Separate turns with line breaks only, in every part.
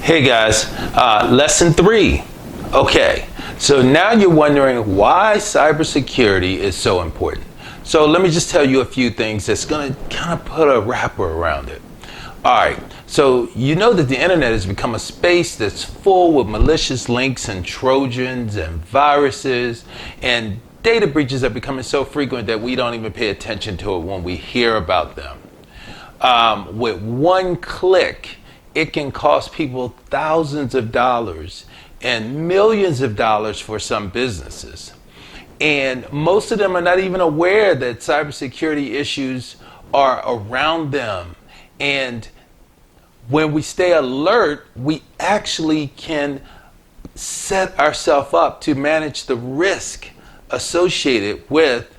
Hey guys, lesson 3. Okay, so now you're wondering why cybersecurity is so important. So let me just tell you a few things that's going to kind of put a wrapper around it. Alright, so you know that the internet has become a space that's full with malicious links and trojans and viruses, and data breaches are becoming so frequent that we don't even pay attention to it when we hear about them. With one click, it can cost people thousands of dollars and millions of dollars for some businesses. And most of them are not even aware that cybersecurity issues are around them. And when we stay alert, we actually can set ourselves up to manage the risk associated with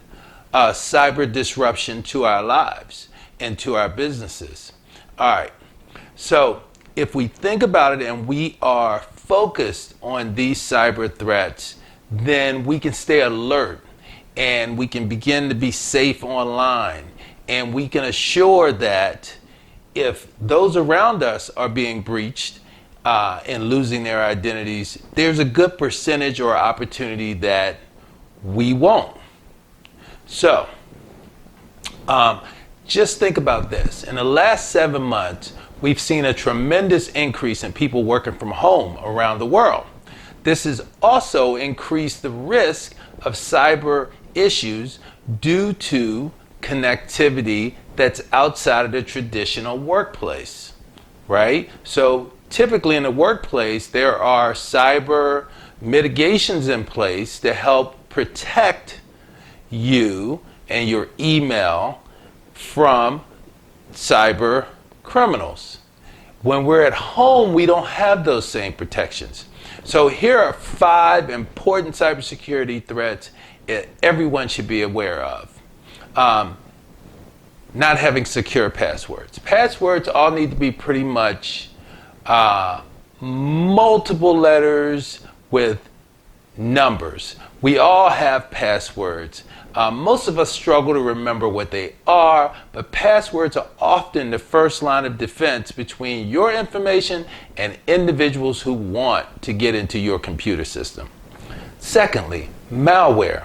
cyber disruption to our lives and to our businesses. All right. So if we think about it and we are focused on these cyber threats, then we can stay alert and we can begin to be safe online, and we can assure that if those around us are being breached and losing their identities, there's a good percentage or opportunity that we won't. So just think about this. In the last 7 months, we've seen a tremendous increase in people working from home around the world. This has also increased the risk of cyber issues due to connectivity that's outside of the traditional workplace, right? So typically in the workplace, there are cyber mitigations in place to help protect you and your email from cyber criminals. When we're at home, we don't have those same protections. So here are 5 important cybersecurity threats that everyone should be aware of. Not having secure passwords. Passwords all need to be pretty much multiple letters with numbers. We all have passwords. Most of us struggle to remember what they are, but passwords are often the first line of defense between your information and individuals who want to get into your computer system. Secondly, malware.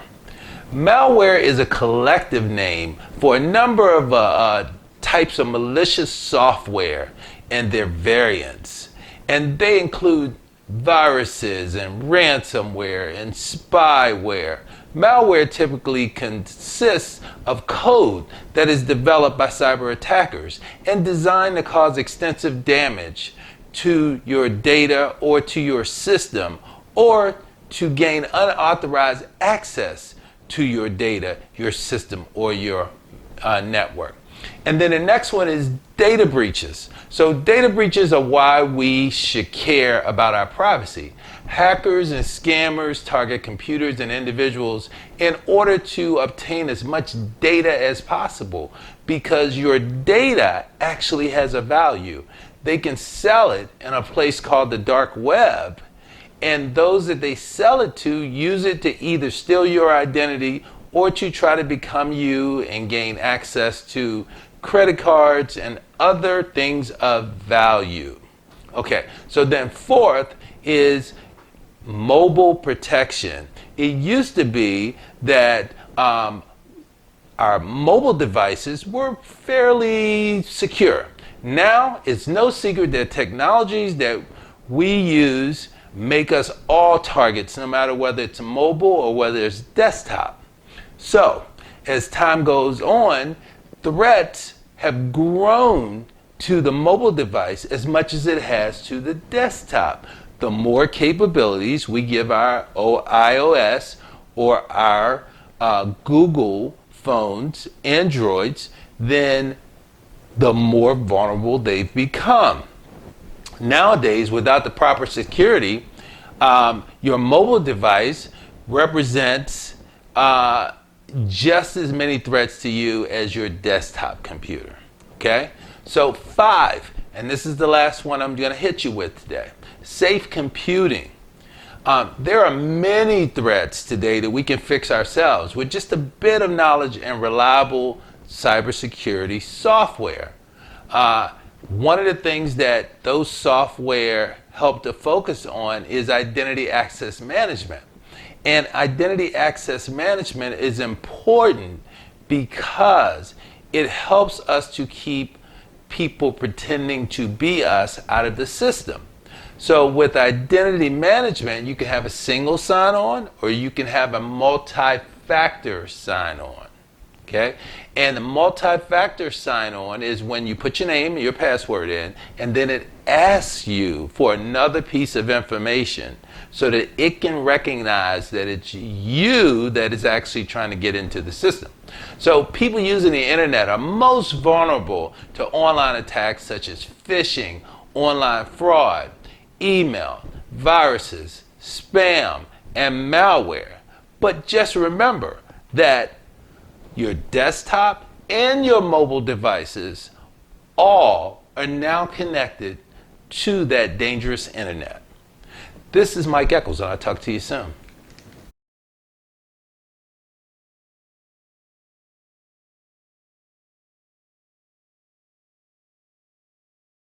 Malware is a collective name for a number of types of malicious software and their variants, and they include viruses and ransomware and spyware. Malware typically consists of code that is developed by cyber attackers and designed to cause extensive damage to your data or to your system, or to gain unauthorized access to your data, your system, or your network. And then the next one is data breaches. So data breaches are why we should care about our privacy. Hackers and scammers target computers and individuals in order to obtain as much data as possible, because your data actually has a value. They can sell it in a place called the dark web, and those that they sell it to use it to either steal your identity or to try to become you and gain access to credit cards and other things of value. Okay, so then fourth is mobile protection. It used to be that our mobile devices were fairly secure. Now it's no secret that technologies that we use make us all targets, no matter whether it's mobile or whether it's desktop. So as time goes on, threats have grown to the mobile device as much as it has to the desktop. The more capabilities we give our iOS or our Google phones, Androids, then the more vulnerable they've become. Nowadays, without the proper security, your mobile device represents just as many threats to you as your desktop computer. Okay? So 5, and this is the last one I'm going to hit you with today. Safe computing. There are many threats today that we can fix ourselves with just a bit of knowledge and reliable cybersecurity software. One of the things that those software help to focus on is identity access management. And identity access management is important because it helps us to keep people pretending to be us out of the system. So with identity management, you can have a single sign-on or you can have a multi-factor sign-on. Okay? And the multi-factor sign-on is when you put your name and your password in, and then it asks you for another piece of information so that it can recognize that it's you that is actually trying to get into the system. So people using the internet are most vulnerable to online attacks such as phishing, online fraud, email, viruses, spam, and malware. But just remember that your desktop and your mobile devices all are now connected to that dangerous internet. This is Mike Echols, and I'll talk to you soon.